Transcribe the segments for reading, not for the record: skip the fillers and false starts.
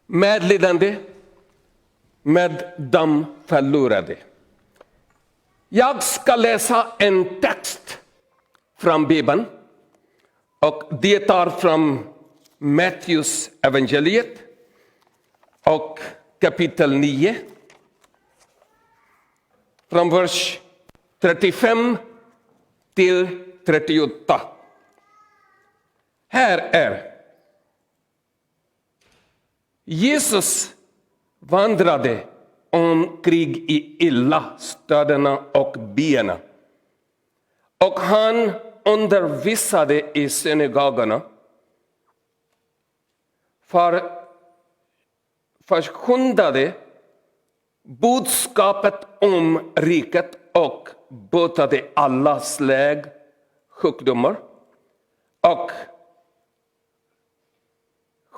Medlidande med de förlorade. Jag ska läsa en text från Bibeln, och det är från Matteus evangeliet och kapitel 9 från vers 35 till 38. Här är: Jesus vandrade omkring i illa städerna och byarna, och han undervisade i synagogorna, förkunnade budskapet om riket och botade alla slag sjukdomar och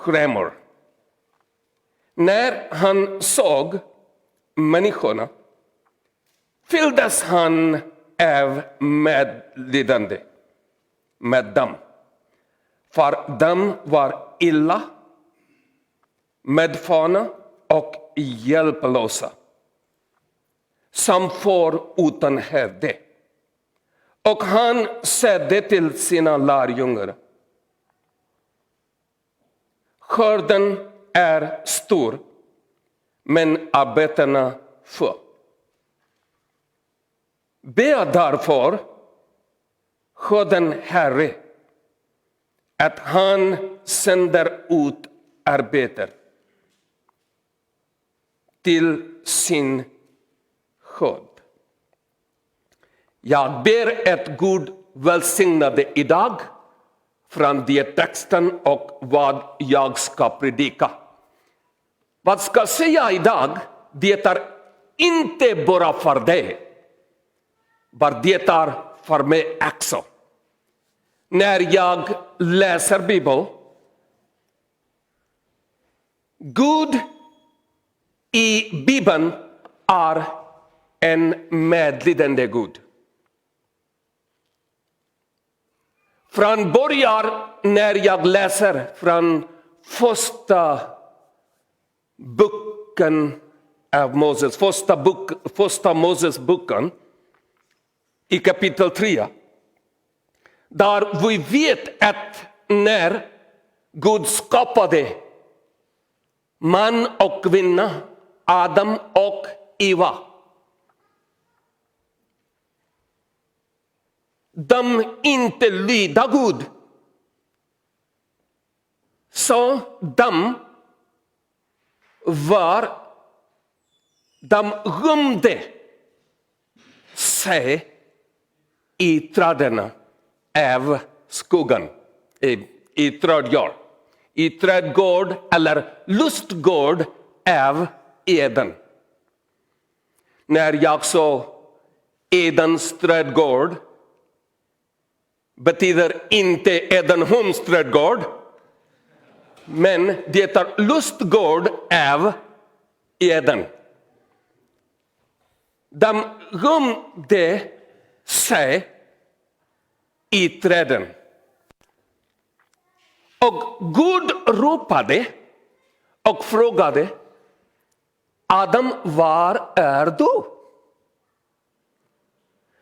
skrämmor. När han såg människorna fylldes han av medlidande med dem, för de var illa, medfarna och hjälplösa, som får utan herde. Och han sade till sina lärjungar: skörden är stor, men arbetarna få. Be därför skörden Herre att han sänder ut arbetare till sin skörd. Jag ber ett Gud välsignade idag från den texten och vad jag ska predika. Vad ska jag säga idag, det är inte bara för dig, men det är för mig också. När jag läser Bibeln, Gud i Bibeln är en medlidande Gud. Från början, när jag läser från första boken av Moses, första Moses-boken i kapitel 3, där vi vet att när Gud skapade man och kvinna, Adam och Eva, de inte lyda Gud, så de gömde sig i träden av skogen, i trädgård. I trädgård eller lustgård av Eden. När jag sa Edens trädgård betyder inte Edenholms trädgård, men det är lustgård av Eden. De gömde sig i träden. Och Gud ropade och frågade: Adam, var är du?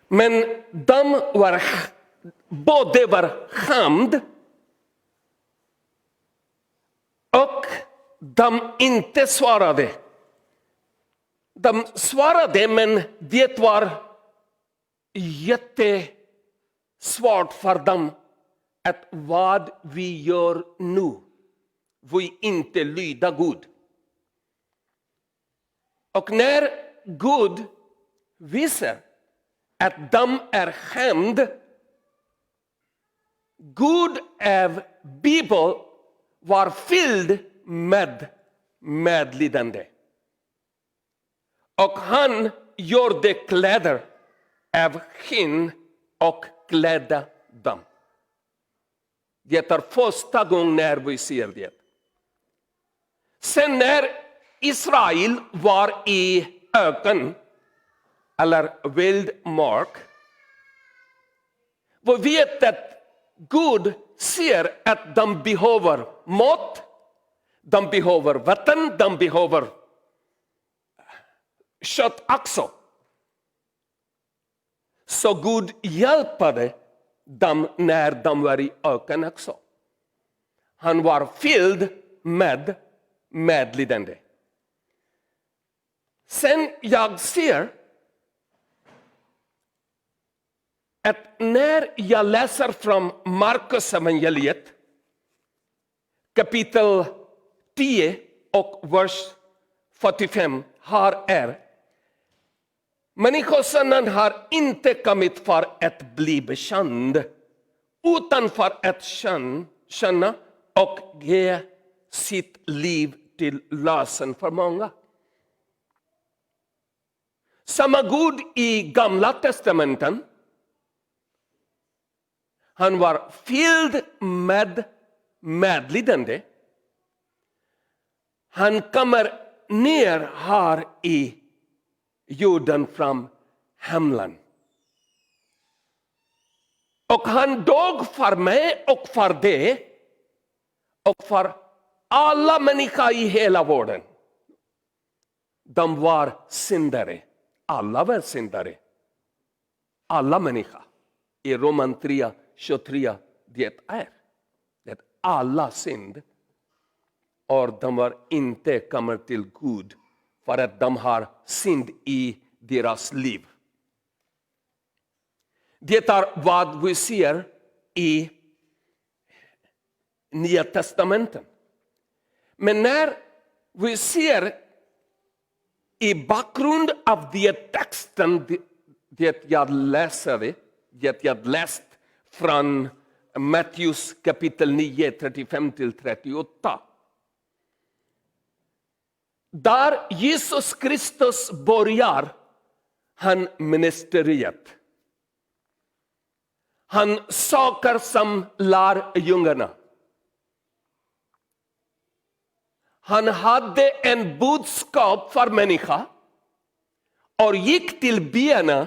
Men de både var skämd och de inte svarade. De svarade, men det var jättesvårt för dem att vad vi gör nu, vi inte lyder Gud. Och när Gud visar att de är skämd, Gud av Bibeln var fylld med medlidande. Och han gjorde kläder av skinn och klädde dem. Det är första gången när vi ser det. Sen när Israel var i öken eller vildmark, vi vet att Gud ser att de behöver mat, de behöver vatten, de behöver kött också. Så Gud hjälpte dem när de var i öken också. Han var fylld med medlidande. Sen jag ser att när jag läser från Markus evangeliet kapitel 10 och vers 45 här människosonen har inte kommit för att bli bekänd, utan för att känna och ge sitt liv till lösen för många. Samma Gud i Gamla testamenten, han var fylld med medlidande. Han kommer ner här i jorden från himlen. Och han dog för mig och för det och för alla människor i hela världen. De var syndare. Alla var syndare. Alla människor. I Roman 3:23 det är. Det alla synd. Och de har inte kommit till Gud för att de har synd i deras liv. Det är vad vi ser i Nya testamenten. Men när vi ser i bakgrund av det texten det jag läst från Matteus kapitel 9, 35-38. Där Jesus Kristus börjar han ministeriet. Han söker som lärjungarna. Han hade en budskap för människa och gick till byarna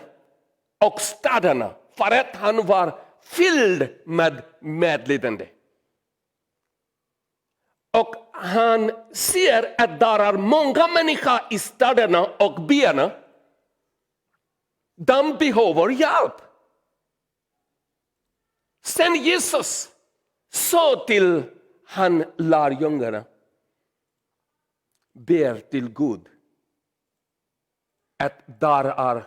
och städerna för att han var fylld med medlidande. Och han ser att det är många människor i städerna och byarna. De behöver hjälp. Sen Jesus sa till han lärjungarna, ber till Gud att där är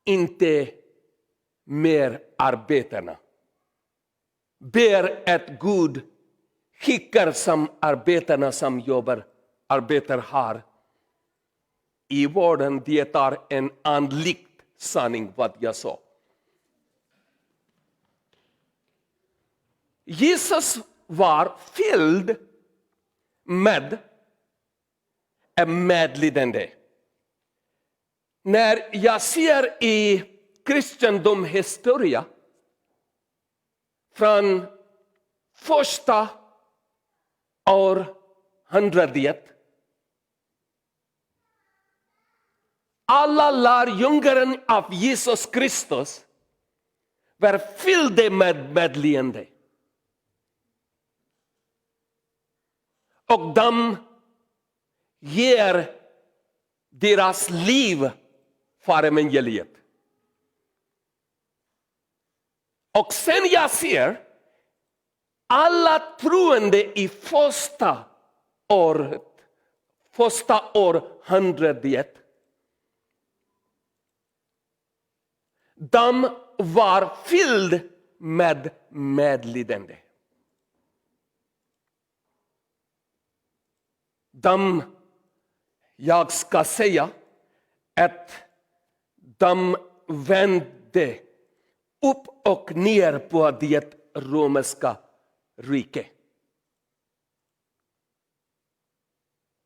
inte mer arbetarna. Ber att Gud skickar som arbetarna som arbetar här i världen. Det är en andlig sanning vad jag sa. Jesus var fylld med medlidande. När jag ser i kristendom historia från första århundradet, alla lärjungarna av Jesus Kristus var fyllda med medlidande. Och de ger deras liv för evangeliet. Och sen jag ser alla troende i första århundradet, de var fyllda med medlidande. Jag ska säga att de vände upp och ner på det romerska riket.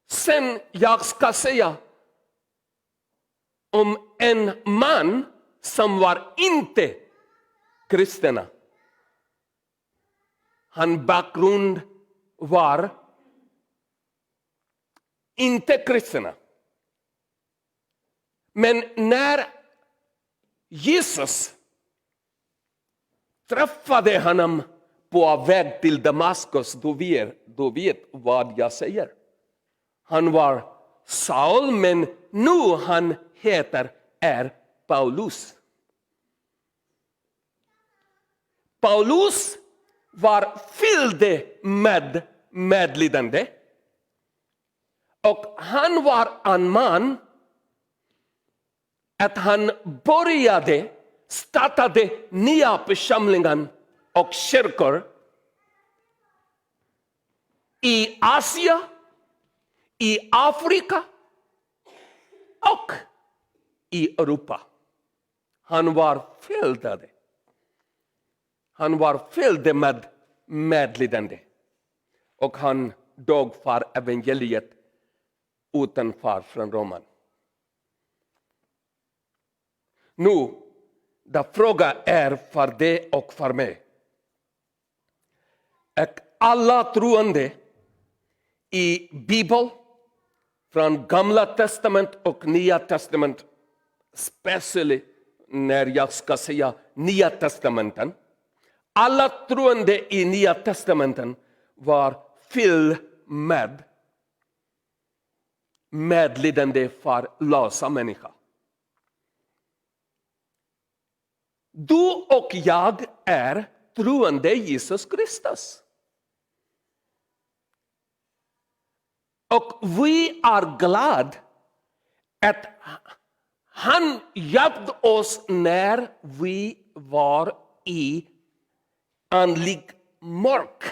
Sen jag ska säga om en man som var inte kristna. Hans bakgrund var inte kristna. Men när Jesus träffade honom på väg till Damaskus, då vet vad jag säger. Han var Saul, men nu han är Paulus. Paulus var fylld med medlidande. Och han var en man att han startade nya församlingar och kyrkor i Asien, i Afrika och i Europa. Han var fylld med medlidande. Och han dog för evangeliet utanför från Roman. Nu, den frågan är för dig och för mig. Och alla troende i Bibeln, från Gamla testament och Nya testament, speciellt när jag ska säga Nya testamenten, alla troende i Nya testamenten var fylld med medlidande för lösa människor. Du och jag är troende i Jesus Kristus. Och vi är glada att han hjälpte oss när vi var i andlig mörk.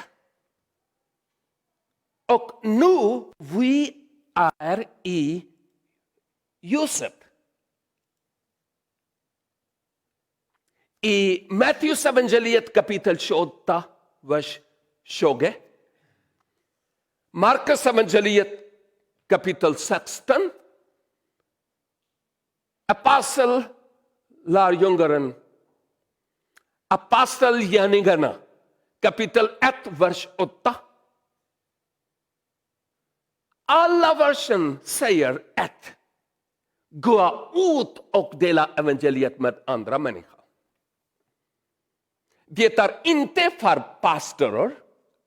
Och nu vi är i ljuset. I Matteus evangeliet kapitel 28, vers 20. Markus evangeliet kapitel 16. Apostel lärjungaren. Apostelgärningarna kapitel 1, vers 8. Alla versen säger att gå ut och dela evangeliet med andra människor. Det är inte för pastorer,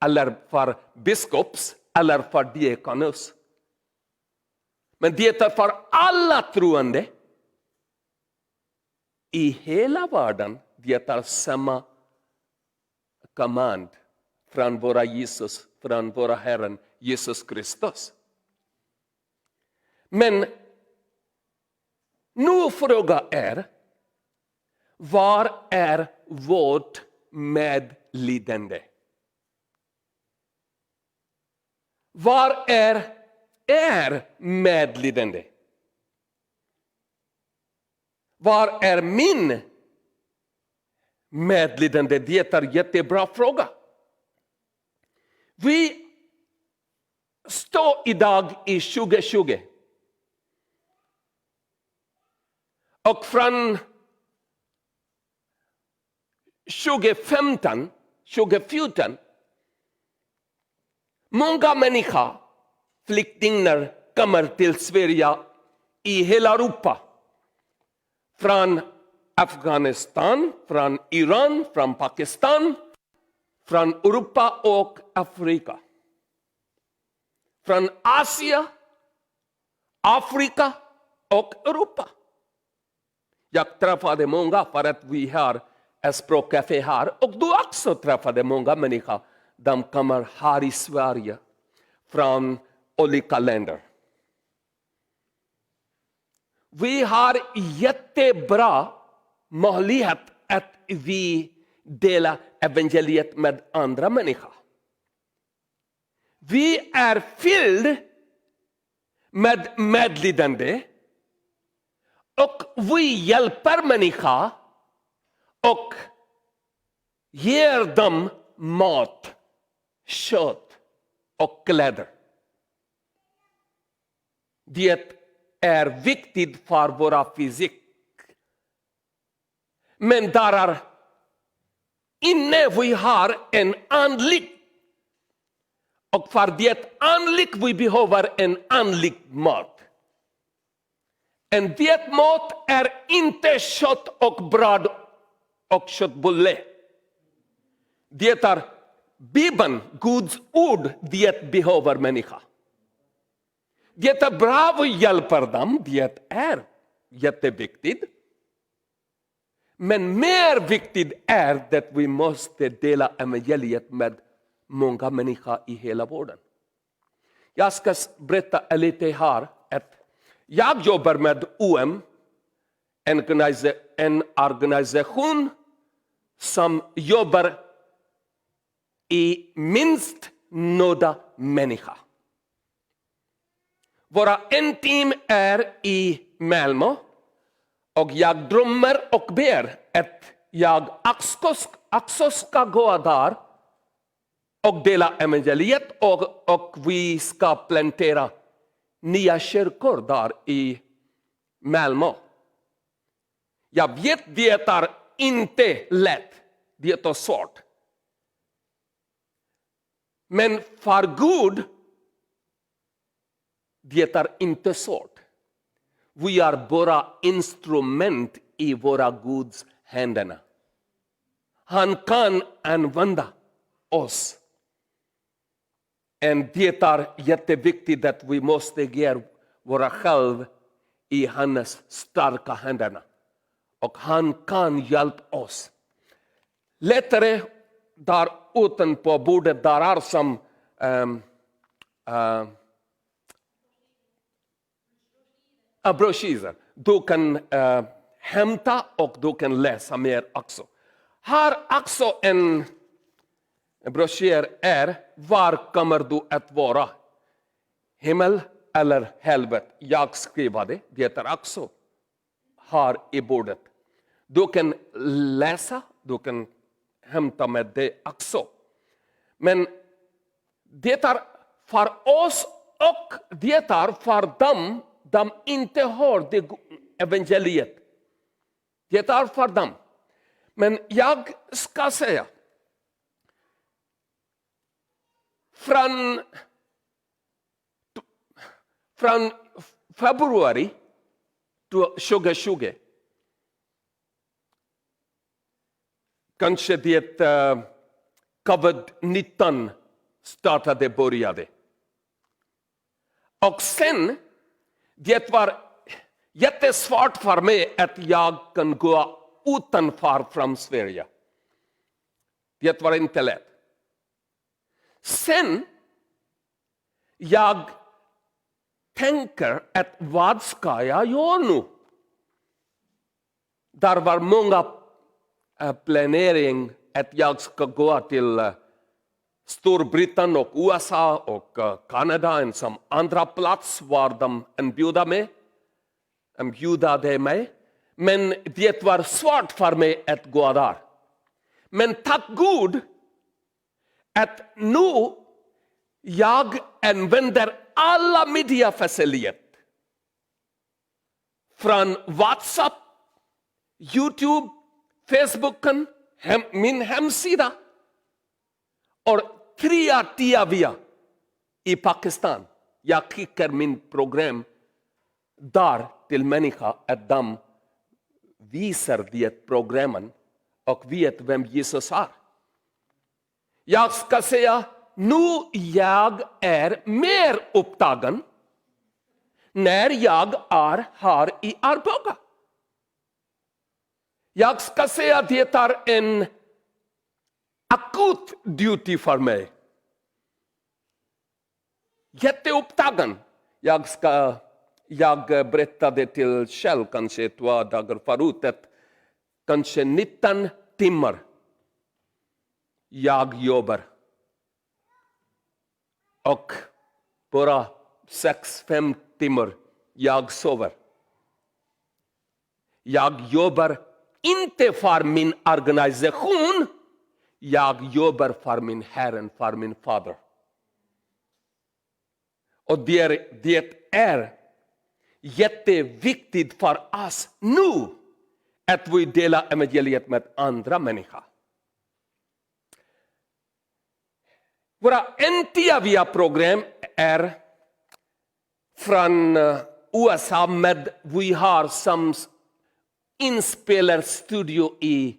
eller för biskops, eller för diakonus. Men det är för alla troende i hela världen. Det är samma command från våra Herren Jesus Kristus. Men nu frågan är, var är vårt medlidande? Var är medlidande? Var är min medlidande? Det är en jättebra fråga. Vi står idag i 2020. Och från 2015, 2014, många människor, flyktingar, kommer till Sverige i hela Europa. Från Afghanistan, från Iran, från Pakistan, från Europa och Afrika. Från Asien, Afrika och Europa. Jag träffade många för att vi har ett språkcafé här. Och du också träffade många människor. De kommer här i Sverige från olika länder. Vi har jättebra möjlighet att vi delar evangeliet med andra människor. Vi är fylld med medlidande. Och vi hjälper människor och ger dem mat, kött och kläder. Det är viktigt för våra fysik. Men där är inne vi har en andlig. Och för det andlig vi behöver en andlig mat. En det mat är inte kött och bröd och köttbulle. Det är Bibeln, Guds ord, det behöver människa. Det är bra vi hjälper dem, det är jätteviktigt. Men mer viktigt är det vi måste dela evangeliet med många människor i hela världen. Jag ska berätta lite här att jag jobbar med OM, en organisation som jobbar i minst några människor. Våra en team är i Malmö och jag drömmer och ber att jag också ska gå där och dela evangeliet och vi ska plantera nya kyrkor där i Malmö. Jag vet det är inte lätt, det är svårt. Men för Gud, det är inte svårt. Vi är bara instrument i våra Guds händerna. Han kan använda oss. Och det är jätteviktigt att vi måste ge våra själv i hans starka händerna. Och han kan hjälpa oss. Lättare där uten på bordet där är som broschyrer. Du kan hämta och du kan läsa mer också. Här också en broschyr är: var kommer du att vara? Himmel eller helvete? Jag skriver det. Det är också här i bordet. Du kan läsa, du kan hämta med det också. Men det är för oss och det är för dem de inte har det evangeliet. Det är för dem. Men jag ska säga, från februari 2020 kanske det covid-19 började. Och sen, det var jättesvårt för mig att jag kan gå utanför från Sverige. Det var inte lätt. Sen, jag tänker att vad ska jag göra nu? Där var många planering att jag ska gå till Storbritannien och USA och Kanada och som andra plats var de inbjudade mig. Men det var svårt för mig att gå där. Men tack Gud att nu jag använder alla mediafaciliteter. Från WhatsApp, YouTube, Facebooken, min hemsida och 3 TV i Pakistan. Jag skickar min program där till människor att de visar det programmen och vet vem Jesus är. Jag ska säga, nu jag är mer upptagen när jag är här i Arboga. Jag ska säga att det är en akut duty för mig. Jätteupptagen. Jag berättade till Kjell kanske 2 dagar förut att kanske 19 timmar jag jobbar. Och bara 6-5 timmar jag sover. Jag jobbar inte för min organisation. Jag jobbar för min Herren, för min fader. Och det är, jätteviktigt för oss nu att vi delar evangeliet med andra människor. Våra NTV-program är från USA, med vi har som inspelarstudio i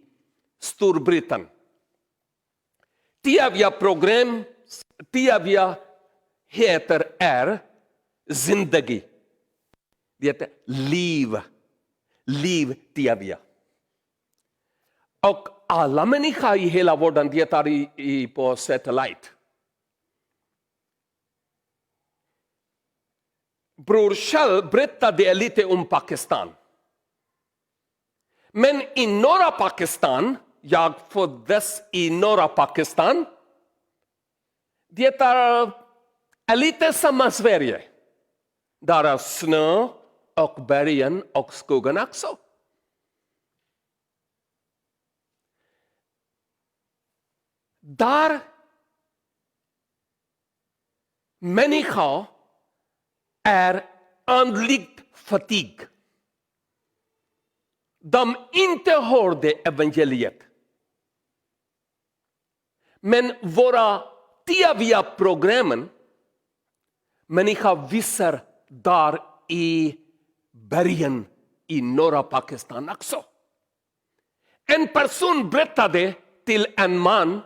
Storbritannien. TV-program heter är Zindagi. Det heter Liv TV. Och alla människor i hela världen deltar på satellit. Bror själv berättade lite om Pakistan. Men i norra Pakistan, jag föddes i norra Pakistan, det är lite som Sverige. Där är snö och bergen och skogen också. Där människor är andligt fatig. De inte hörde evangeliet. Men våra TV-programmen, människor visar där i bergen i norra Pakistan också. En person berättade till en man,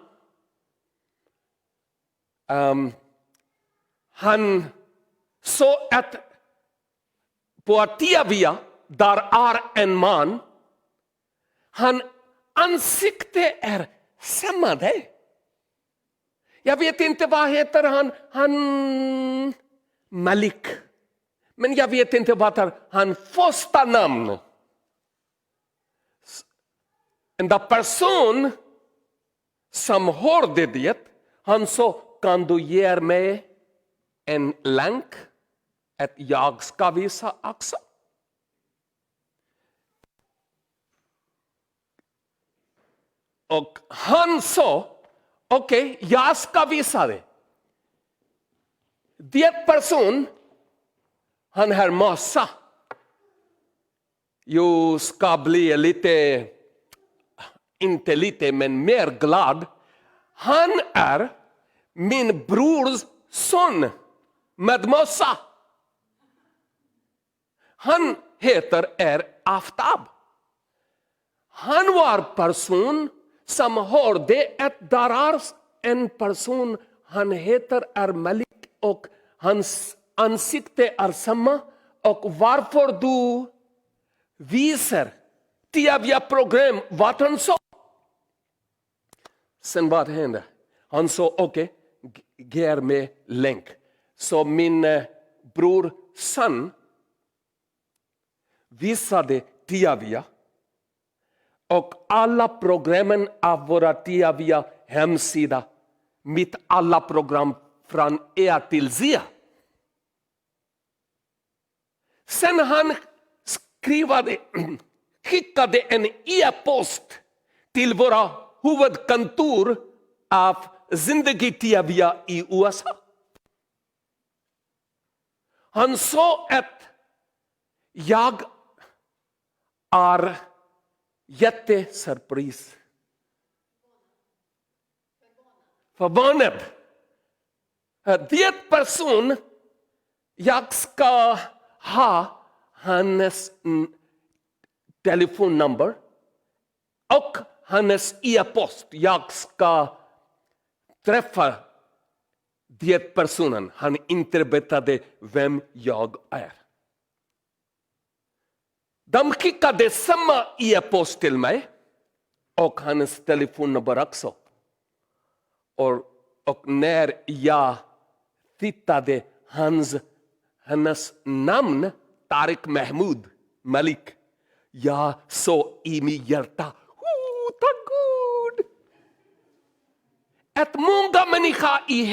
han såg att på TV där är en man, hans ansikte är samma där. Jag vet inte vad heter han Malik. Men jag vet inte vad är hans första namn. En person som hörde det, han sa, kan du ge mig en länk att jag ska visa också? Och han sa, okej, jag ska visa det. Det person, han har massa. Jag ska bli lite, inte lite, men mer glad. Han är min brors son med massa. Han heter Aftab. Han var person som hörde att där är en person, han heter Malik och hans ansikte är samma. Och varför du visar TV-program vad han sa? Sen vad hände? Han sa okej, ge mig länk. Så min bror son visade TV. Och alla programmen av våra TV-hemsida, mitt alla program från A till Z. Sen han skickade en e-post till våra huvudkontor av Zindagi TV i USA. Han sa att jag är jättesurpris. Förvånad. Det person, jag ska ha hans telefonnummer och hans e-post. Jag ska träffa den personen. Han inte berättade vem jag är. De skickade samma e-post till mig och hans telefonnummer också. Och när jag tittade hans namn, Tariq Mahmoud Malik, jag såg i mitt hjärta, tack Gud! Att många människor i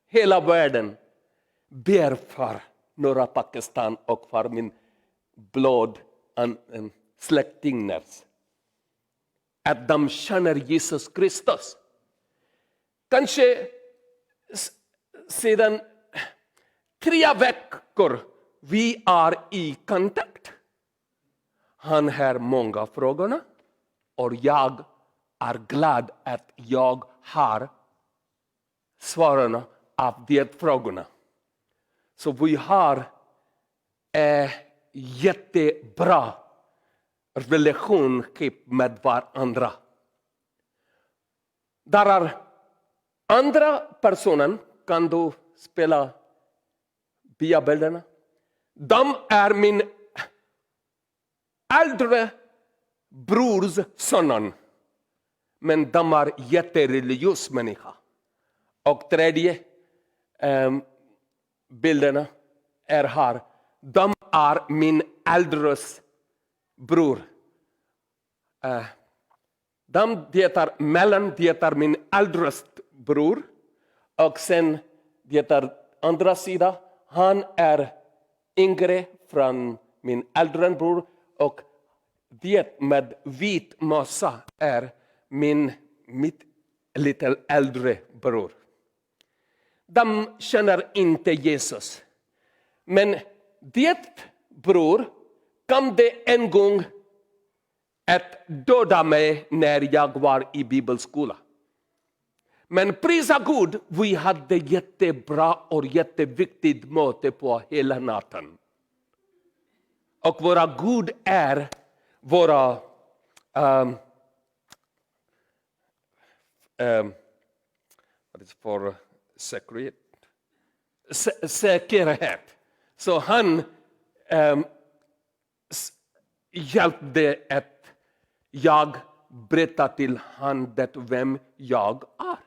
hela världen ber för norra Pakistan och för min blod släktingar. Att de känner Jesus Kristus. Kanske sedan 3 veckor Vi är i kontakt. Han har många frågorna. Och jag är glad att jag har svaren av de frågorna. Så vi har en jättebra relationship med varandra. Där är andra personen, kan du spela via bilderna? De är min äldre brors sonen. Men de är jättereligiös människa. Och tredje bilderna är här. De är min äldres bror. Det är min äldres bror. Och sen det är andra sidan. Han är yngre från min äldre bror. Och det med vit mössa är mitt lite äldre bror. De känner inte Jesus. Men det bror kom det en gång att döda mig när jag var i bibelskola. Men prisa Gud, vi hade jättebra och jätteviktigt möte på hela natten. Och våra Gud är våra what is for säkerhet. Så han hjälpte att jag berättar till han det vem jag är.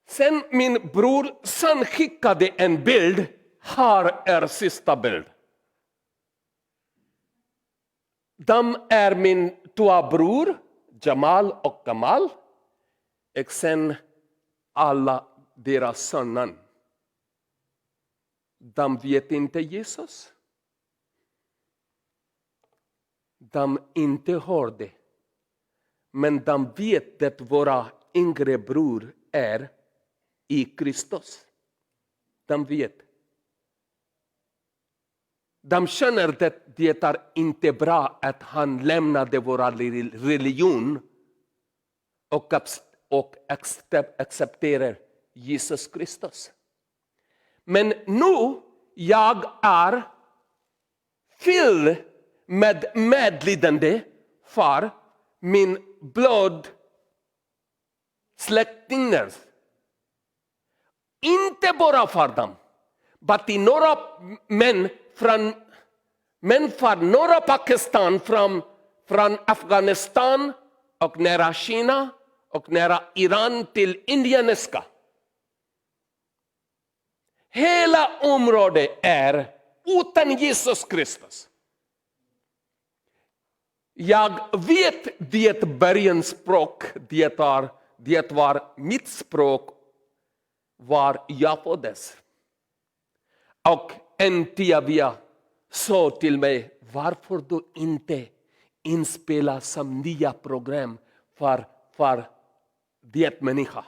Sen min bror sen skickade en bild. Här är sista bild. De är min två bror, Jamal och Kamal. Och sen alla deras söner. De vet inte Jesus. De inte hörde. Men de vet att våra yngre bror är i Kristus. De vet. De känner att det är inte bra att han lämnade vår religion och accepterar Jesus Kristus. Men nu jag är fylld med medlidande för min blodsläktingar. Inte bara för dem, men för norra Pakistan, från Afghanistan och nära Kina och nära Iran till Indianiska. Hela området är utan Jesus Kristus. Jag vet det börjanspråk, det var mitt språk var jag föddes. Och en tia sa till mig, varför du inte inspelar som nya program för det människa.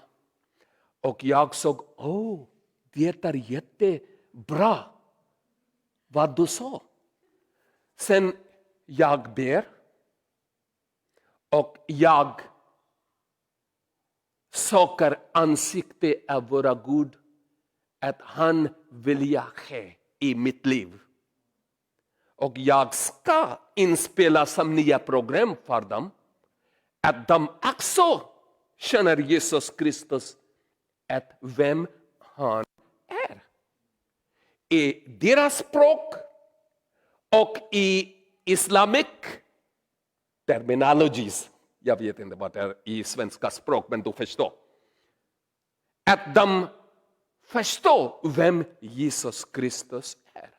Och jag såg, det är jättebra vad du sa. Sen jag ber och jag söker ansikte av våra Gud att han vill ske i mitt liv. Och jag ska inspela som nya program för dem. Att de också känner Jesus Kristus. Att vem han är. I deras språk och i islamic terminologies. Jag vet inte vad det är i svenska språk, men du förstår. Att de förstår vem Jesus Kristus är.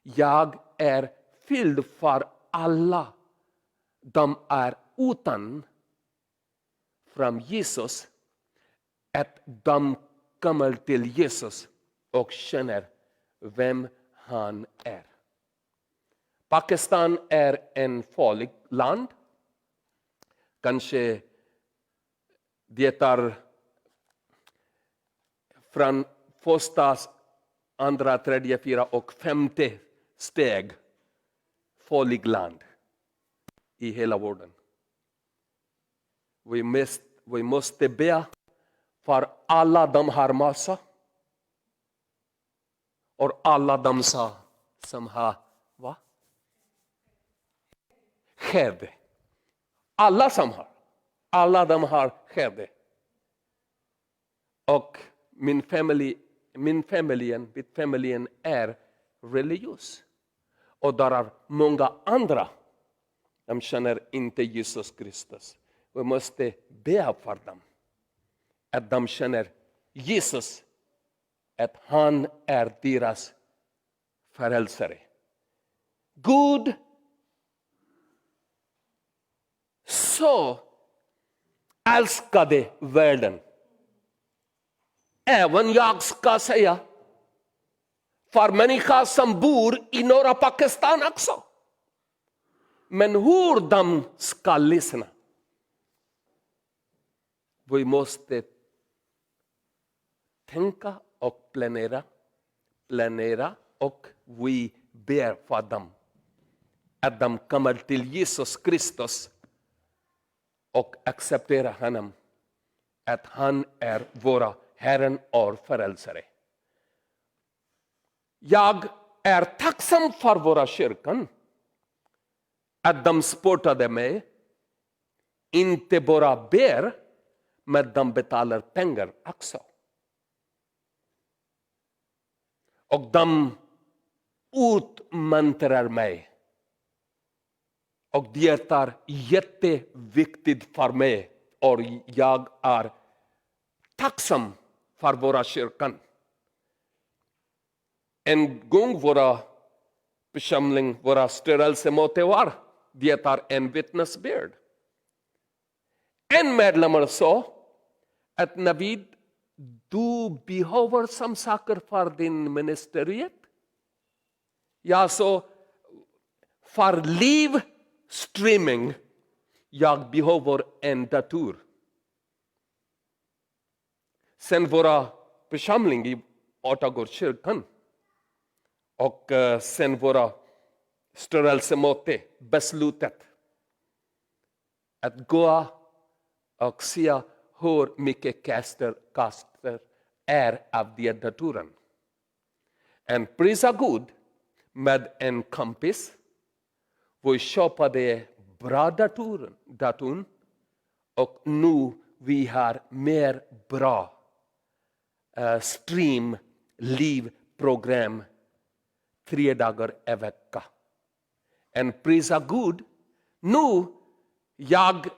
Jag är fylld för alla. De är utan från Jesus. Att de kommer till Jesus och känner vem han är. Pakistan är en farlig land. Kanske det är från första andra, tredje, fyra och femte steg farlig land i hela världen. Vi måste be för alla de har massa och alla de som har skede. Alla som har. Alla de har skede. Och min familj är religiös. Och där är många andra. De känner inte Jesus Kristus. Vi måste be för dem. Att de känner Jesus. Att han är deras frälsare. Gud så älskade världen. Även jag ska säga. För människor som bor i norra Pakistan också. Men hur de ska lyssna. Vi måste tänka och planera och vi ber för dem. Att de kommer till Jesus Kristus och accepterar honom. Att han är våra Herren och frälsare. Jag är tacksam för våra kyrkan. Att de sportade mig. Inte bara ber. Men de betalar pengar också. Och de utmantrar mig. Och det är jätteviktigt för mig. Och jag är tacksam för våra kyrkan. En gång våra församling, våra styrelsemöte var. Det är en vittnesbörd. En medlem sa att Navid, du behöver som saker för din ministeriet. Jag sa, för livstreaming, jag behöver en dator. Sen våra församling i Åtagårdskyrkan och sen våra styrelsemöte beslutet att gå och se hur mycket kaster är av den datoren. En prisa Gud med en kompis. Vi köpade bra datorn och nu vi har mer bra stream livprogram 3 dagar i vecka. En prisa Gud. Nu jag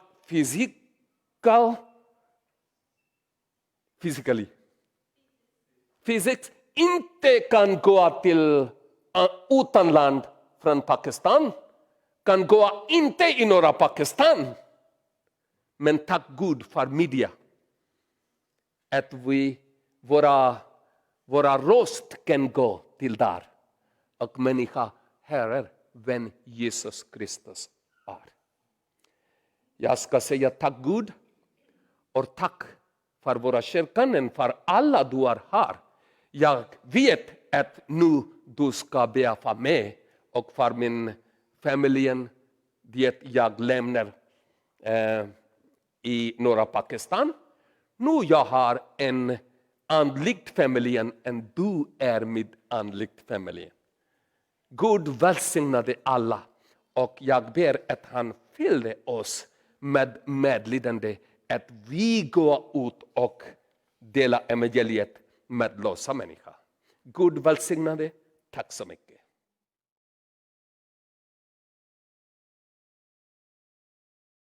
Physics inte kan gå till utanland från Pakistan. Kan gå inte i norra Pakistan. Men tack Gud för media. Att våra röst kan gå till där. Och människa hörer vem Jesus Kristus är. Jag ska säga tack Gud. Och tack för våra kyrkan och för alla du är här. Jag vet att nu du ska be för mig och för min familj. Det jag lämnar i norra Pakistan. Nu jag har en andlig familj och du är min andlig familj. Gud välsignade alla och jag ber att han fyllde oss med medlidande att vi går ut och delar evangeliet med lösa människor. Gud välsignade. Tack så mycket.